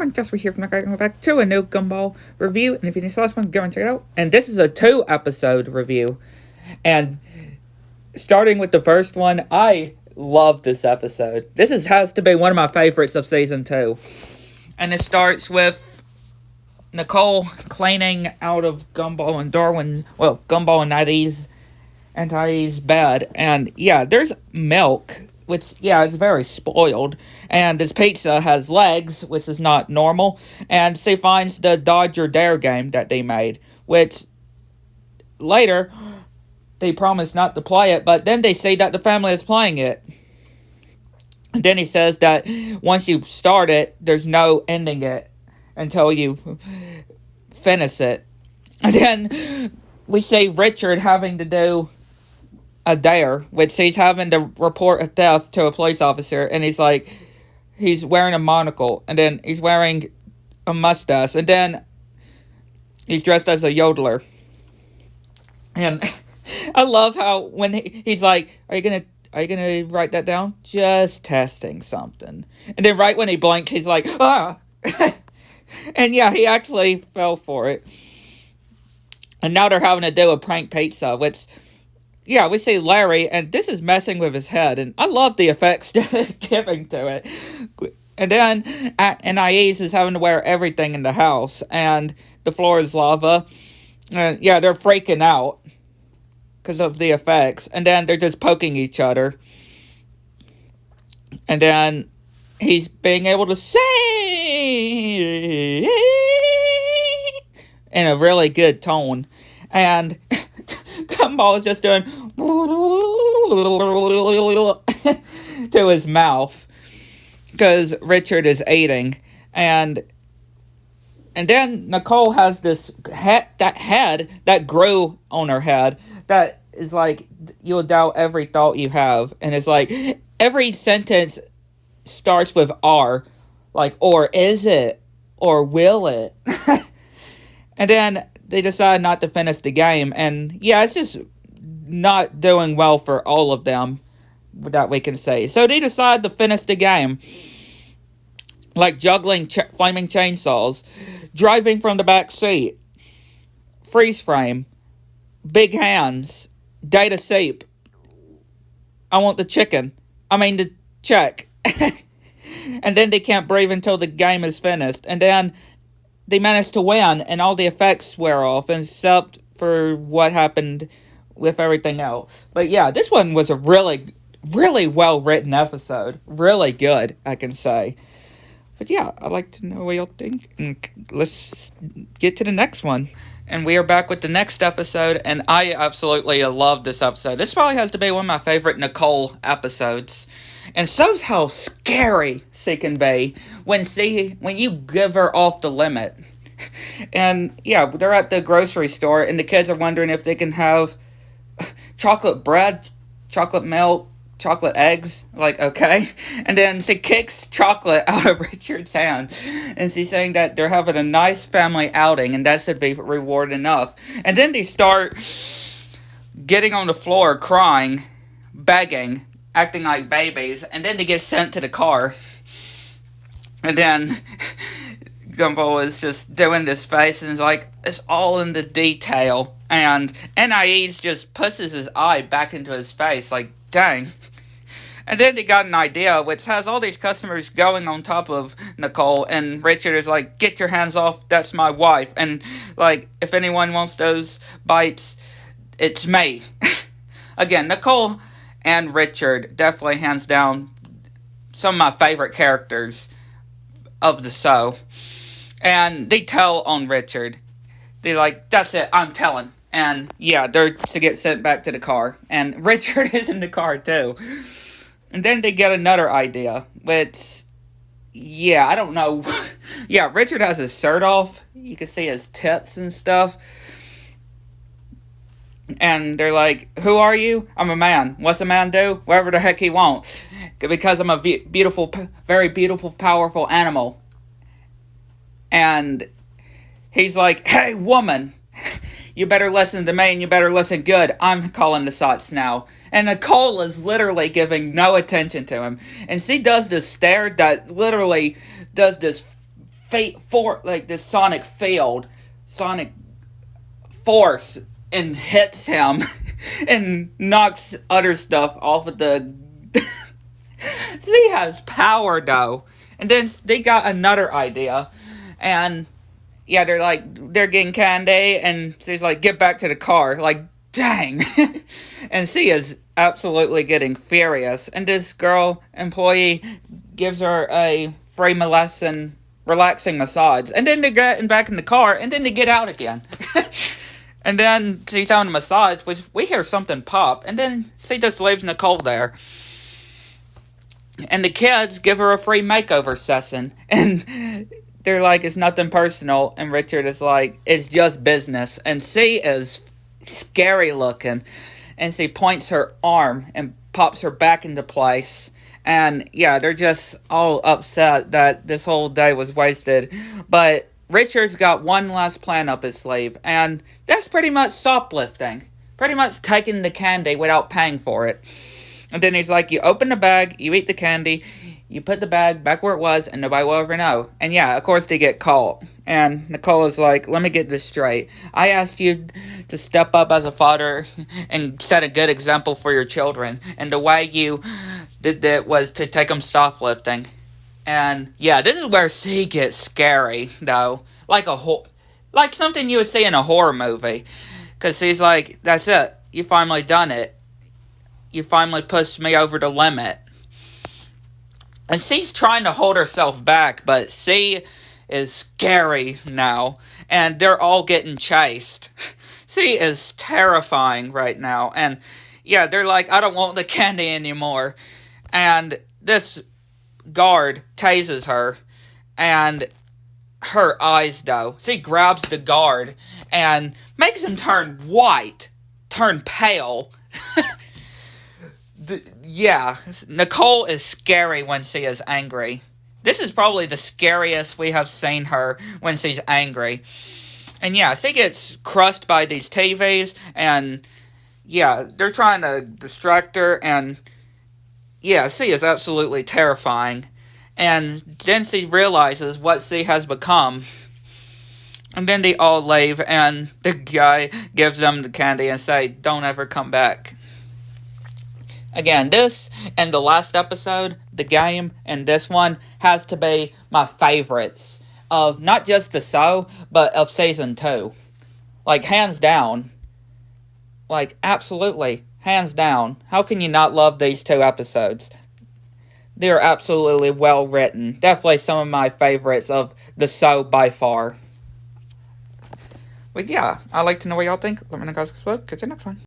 everyone, just we're here from the We're back to a new Gumball review, and if you didn't see the last one, go and check it out. And this is a 2-episode review, and starting with the first one, I love this episode. Has to be one of my favorites of season 2. And it starts with Nicole cleaning out of Gumball and Eddie's bed, and yeah, there's milk, which, yeah, is very spoiled, and his pizza has legs, which is not normal, and she finds the Dodge or Dare game that they made, which, later, they promise not to play it, but then they say that the family is playing it. And then he says that once you start it, there's no ending it until you finish it. And then we see Richard having to do a dare, which he's having to report a theft to a police officer, and he's wearing a monocle, and then he's wearing a mustache, and then he's dressed as a yodeler. And I love how when he's like, are you gonna write that down? Just testing something. And then right when he blinks, he's like, ah! And yeah, he actually fell for it. And now they're having to do a prank pizza, which, yeah, we see Larry, and this is messing with his head, and I love the effects that it's giving to it. And then Anais is having to wear everything in the house, and the floor is lava. And yeah, they're freaking out because of the effects, and then they're just poking each other. And then he's being able to sing in a really good tone, and Gumball is just doing to his mouth because Richard is eating, and then Nicole has this head that grew on her head that is like, you'll doubt every thought you have, and it's like every sentence starts with R, like, or is it, or will it? And then they decide not to finish the game, and yeah, it's just not doing well for all of them, that we can say. So they decide to finish the game, like juggling flaming chainsaws, driving from the back seat, freeze frame, big hands, data seep, I want the check. And then they can't breathe until the game is finished, and then they manage to win, and all the effects wear off, except for what happened with everything else. But yeah, this one was a really, really well-written episode. Really good, I can say. But yeah, I'd like to know what y'all think. And let's get to the next one. And we are back with the next episode, and I absolutely love this episode. This probably has to be one of my favorite Nicole episodes. And shows how scary she can be when you give her off the limit. And yeah, they're at the grocery store, and the kids are wondering if they can have chocolate bread, chocolate milk, chocolate eggs. Like, okay. And then she kicks chocolate out of Richard's hands, and she's saying that they're having a nice family outing, and that should be reward enough. And then they start getting on the floor, crying, begging, acting like babies, and then they get sent to the car. And then Gumball is just doing this face, and is like, it's all in the detail. And Anais just pushes his eye back into his face, like, dang. And then they got an idea, which has all these customers going on top of Nicole, and Richard is like, get your hands off, that's my wife. And, like, if anyone wants those bites, it's me. Again, Nicole and Richard, definitely hands down, some of my favorite characters of the show. And they tell on Richard. They're like, that's it, I'm telling. And yeah, they're to get sent back to the car. And Richard is in the car too. And then they get another idea, which, yeah, I don't know. Yeah, Richard has his shirt off. You can see his tits and stuff. And they're like, who are you? I'm a man. What's a man do? Whatever the heck he wants. Because I'm a beautiful, very beautiful, powerful animal. And he's like, hey, woman, you better listen to me, and you better listen good. I'm calling the shots now. And Nicole is literally giving no attention to him. And she does this stare that literally does this like this sonic field, sonic force, and hits him and knocks other stuff off of the. He has power though, and then they got another idea, and yeah, they're getting candy, and she's like, "Get back to the car!" Like, dang, and she is absolutely getting furious, and this girl employee gives her a free relaxing massage, and then they get back in the car, and then they get out again. And then she's having a massage, which we hear something pop, and then she just leaves Nicole there. And the kids give her a free makeover session, and they're like, it's nothing personal, and Richard is like, it's just business, and she is scary looking, and she points her arm and pops her back into place, and yeah, they're just all upset that this whole day was wasted, but Richard's got one last plan up his sleeve, and that's pretty much shoplifting. Pretty much taking the candy without paying for it. And then he's like, you open the bag, you eat the candy, you put the bag back where it was, and nobody will ever know. And yeah, of course they get caught. And Nicole is like, let me get this straight. I asked you to step up as a father and set a good example for your children. And the way you did that was to take them shoplifting. And yeah, this is where she gets scary, though. Like something you would see in a horror movie. Because she's like, that's it. You finally done it. You finally pushed me over the limit. And she's trying to hold herself back, but she is scary now. And they're all getting chased. She is terrifying right now. And yeah, they're like, I don't want the candy anymore. And this guard tases her. And her eyes, though. She grabs the guard and makes him turn white. Turn pale. Yeah, Nicole is scary when she is angry. This is probably the scariest we have seen her when she's angry. And yeah, she gets crushed by these TVs, and yeah, they're trying to distract her, and yeah, she is absolutely terrifying. And then she realizes what she has become. And then they all leave, and the guy gives them the candy and say, don't ever come back. Again, this and the last episode, the game, and this one has to be my favorites of not just the show, but of season 2. Like, hands down. Like, absolutely, hands down. How can you not love these 2 episodes? They're absolutely well written. Definitely some of my favorites of the show by far. But yeah, I'd like to know what y'all think. Let me know, guys. Catch you next one.